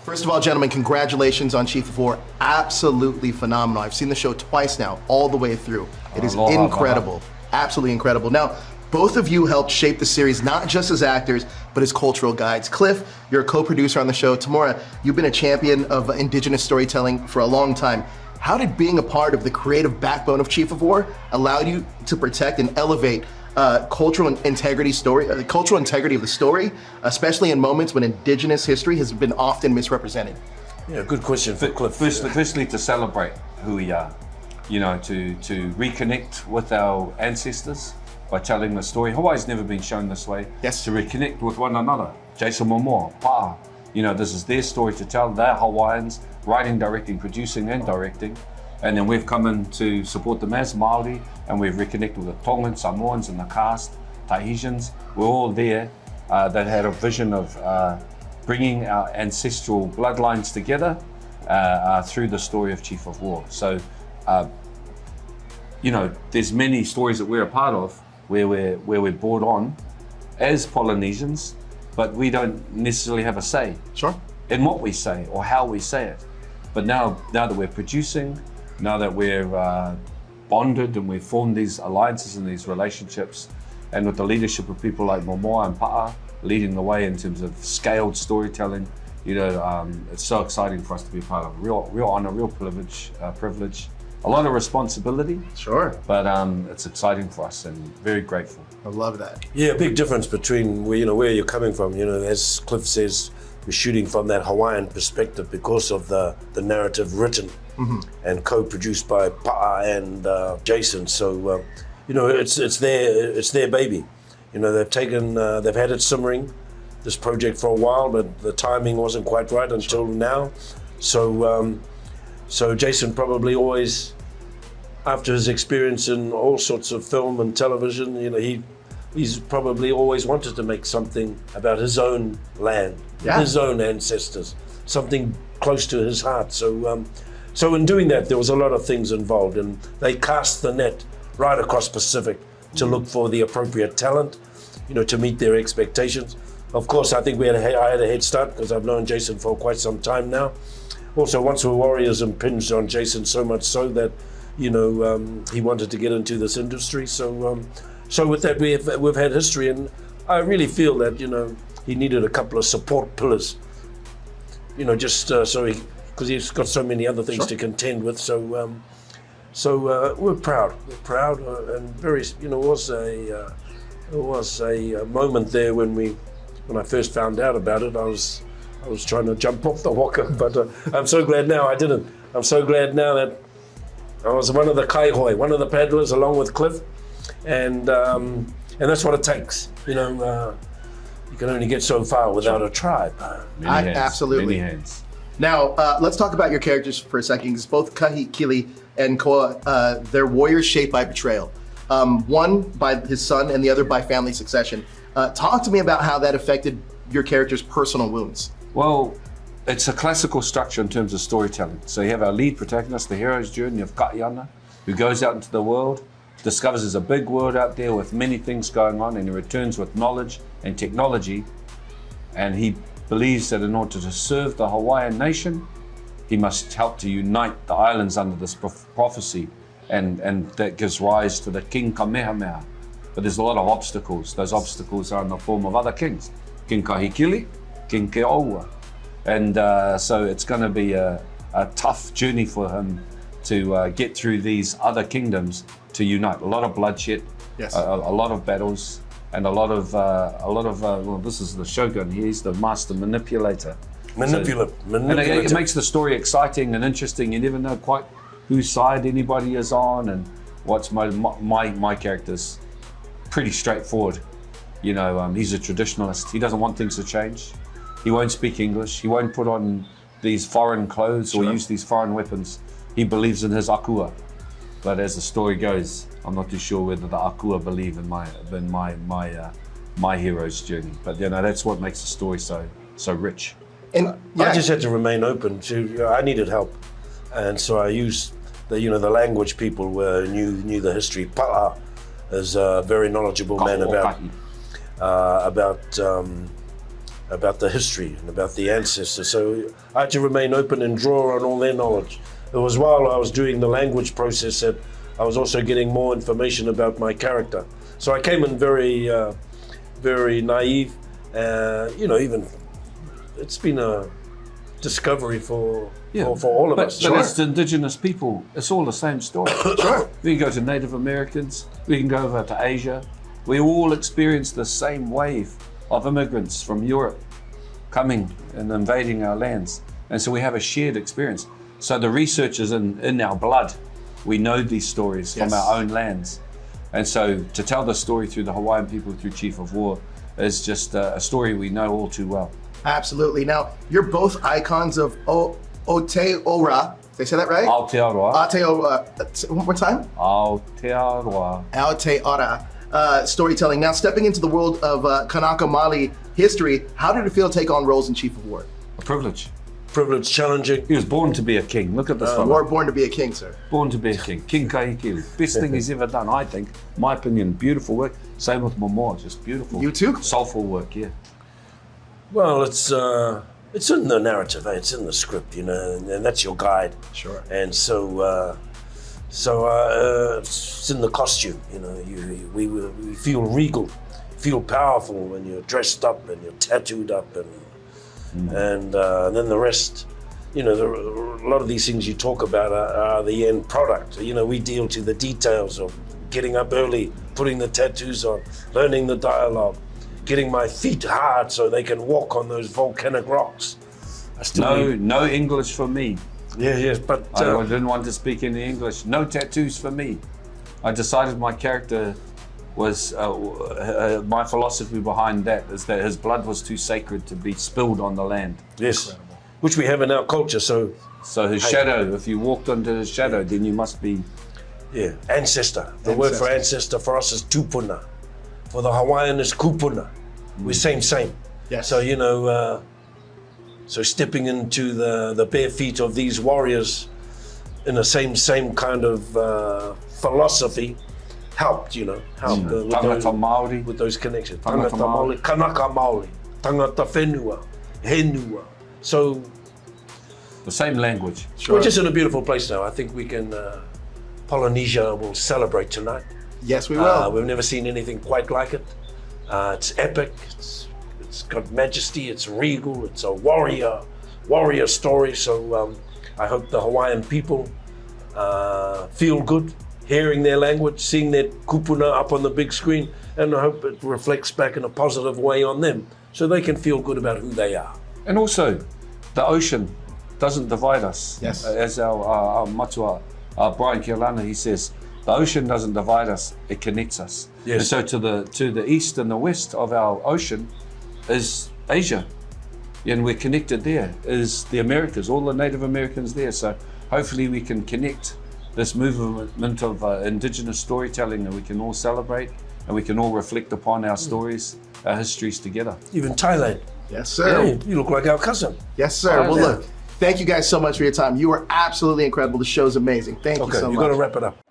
First of all, gentlemen, congratulations on Chief of War. Absolutely phenomenal. I've seen the show twice now, all the way through. It is incredible. Absolutely incredible. Now, both of you helped shape the series, not just as actors, but as cultural guides. Cliff, you're a co-producer on the show. Temuera, you've been a champion of Indigenous storytelling for a long time. How did being a part of the creative backbone of Chief of War allow you to protect and elevate cultural integrity of the story, especially in moments when Indigenous history has been often misrepresented? Yeah, good question for Cliff. Firstly, to celebrate who we are, you know, to reconnect with our ancestors by telling the story. Hawaii's never been shown this way. Yes. To reconnect with one another. Jason Momoa, Pa'a, you know, this is their story to tell. They're Hawaiians, writing, directing, producing, and directing. And then we've come in to support them as Māori, and we've reconnected with the Tongans, Samoans, and the cast, Tahitians. We're all there that had a vision of bringing our ancestral bloodlines together through the story of Chief of War. So, you know, there's many stories that we're a part of where we're brought on as Polynesians, but we don't necessarily have a say in what we say or how we say it. But now that we're producing, now that we're bonded and we've formed these alliances and these relationships, and with the leadership of people like Momoa and Pa'a leading the way in terms of scaled storytelling, you know, it's so exciting for us to be a part of. Real honor, real privilege. A lot of responsibility. Sure. But it's exciting for us and very grateful. I love that. Yeah, a big difference between where you're coming from. You know, as Cliff says, we're shooting from that Hawaiian perspective because of the narrative written and co-produced by Pa'a and Jason. So, you know, it's their baby. You know, they've had it simmering, this project, for a while, but the timing wasn't quite right until now. So, so Jason probably always, after his experience in all sorts of film and television, you know, he's probably always wanted to make something about his own land, his own ancestors, something close to his heart. So, so in doing that, there was a lot of things involved, and they cast the net right across Pacific to look for the appropriate talent, you know, to meet their expectations. Of course, I think I had a head start because I've known Jason for quite some time now. Also, Once We're Warriors impinged on Jason so much so that, you know, he wanted to get into this industry. So, so with that, we've had history, and I really feel that, you know, he needed a couple of support pillars, you know, just because he's got so many other things to contend with. So, we're proud, and very, you know, it was a moment there when I first found out about it. I was trying to jump off the waka, but I'm so glad now I didn't. I'm so glad now that I was one of the kaihoi, one of the paddlers along with Cliff, and that's what it takes. You know, you can only get so far without a tribe. Absolutely. Many hands. Now, let's talk about your characters for a second, because both Kahikili and Koa, they're warriors shaped by betrayal. One by his son and the other by family succession. Talk to me about how that affected your character's personal wounds. Well, it's a classical structure in terms of storytelling. So you have our lead protagonist, the hero's journey of Kaiana, who goes out into the world, discovers there's a big world out there with many things going on, and he returns with knowledge and technology, and he believes that in order to serve the Hawaiian nation, he must help to unite the islands under this prophecy, and that gives rise to the King Kamehameha. But there's a lot of obstacles. Those obstacles are in the form of other kings. King Kahikili, King Keoua. And so it's going to be a tough journey for him to get through these other kingdoms to unite. A lot of bloodshed, a lot of battles, and a lot of well, this is the Shogun. He's the master manipulator. Manipulative. And it makes the story exciting and interesting. You never know quite whose side anybody is on, and what's my character's pretty straightforward. You know, he's a traditionalist. He doesn't want things to change. He won't speak English. He won't put on these foreign clothes or use these foreign weapons. He believes in his akua. But as the story goes, I'm not too sure whether the akua believe in my hero's journey. But you know, that's what makes the story so rich. And I just had to remain open to. I needed help, and so I used the language people knew the history. Pa'a is a very knowledgeable man about about the history and about the ancestors. So I had to remain open and draw on all their knowledge. It was while I was doing the language process that I was also getting more information about my character. So I came in very, very naive. Even it's been a discovery for all of us. But as indigenous people, it's all the same story. Sure. We can go to Native Americans, we can go over to Asia. We all experience the same wave of immigrants from Europe coming and invading our lands. And so we have a shared experience. So the research is in our blood. We know these stories from our own lands. And so to tell the story through the Hawaiian people, through Chief of War, is just a story we know all too well. Absolutely. Now, you're both icons of Aotearoa. Did I say that right? Aotearoa. Aotearoa. One more time? Aotearoa. Aotearoa. Storytelling. Now, stepping into the world of Kanaka Maoli history, how did it feel to take on roles in Chief of War? A privilege. Privilege, challenging. He was born to be a king. Look at this fellow. Or born to be a king, sir. Born to be a king. King Kahikili. Best thing he's ever done, I think. My opinion, beautiful work. Same with Momoa, just beautiful. You too? Soulful work, yeah. Well, it's in the narrative, it's in the script, and that's your guide. Sure. And so it's in the costume, we feel regal, feel powerful when you're dressed up and you're tattooed up, and then the rest, a lot of these things you talk about are the end product. We deal to the details of getting up early, putting the tattoos on, learning the dialogue, getting my feet hard so they can walk on those volcanic rocks. No English for me. Yes, but I didn't want to speak any English. No tattoos for me. I decided my character was, my philosophy behind that is that his blood was too sacred to be spilled on the land. Yes, incredible. Which we have in our culture, so his shadow, if you walked under his shadow, then you must be... Yeah, ancestor. The word for ancestor for us is tupuna. For the Hawaiian is kupuna. We're same. Yes. So, so stepping into the bare feet of these warriors in the same kind of philosophy helped, Tangata Māori. with those connections. Tangata Māori. Kanaka Māori, tangata whenua, henua. So The same language. Sure. we're just in a beautiful place now. I think we can, Polynesia will celebrate tonight. Yes, we will. We've never seen anything quite like it. It's epic. It's got majesty. It's regal. It's a warrior story. So I hope the Hawaiian people feel good hearing their language, seeing their kupuna up on the big screen, and I hope it reflects back in a positive way on them, so they can feel good about who they are. And also, the ocean doesn't divide us. Yes. As our matua, Brian Keolana, he says, the ocean doesn't divide us, it connects us. Yes. And so to the east and the west of our ocean is Asia. And we're connected there, is the Americas, all the Native Americans there. So hopefully we can connect this movement of indigenous storytelling that we can all celebrate and we can all reflect upon our stories, our histories together. Even Thailand. Yes, sir. Yeah, you look like our cousin. Yes, sir. Well, yeah. look, thank you guys so much for your time. You were absolutely incredible. The show's amazing. Thank you so much. You've got to wrap it up.